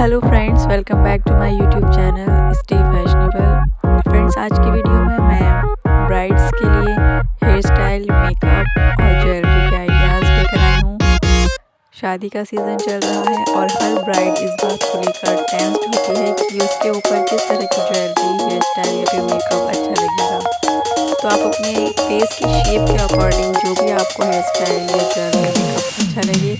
Hello friends, welcome back to my YouTube channel stay fashionable. Friends, आज की video में मैं ब्राइड्स के लिए हेयर स्टाइल, मेकअप और ज्वेलरी के आइडियाज़ लेकर आई हूँ। शादी का सीज़न चल रहा है और हर ब्राइड इस बात को लेकर टेंस्ड होती है कि उसके ऊपर किस तरह की ज्वेलरी, हेयर स्टाइल या फिर मेकअप अच्छा लगेगा। तो आप अपने फेस की शेप के अकॉर्डिंग जो भी आपको हेयर स्टाइल या ज्वेलरी मेकअप अच्छा लगे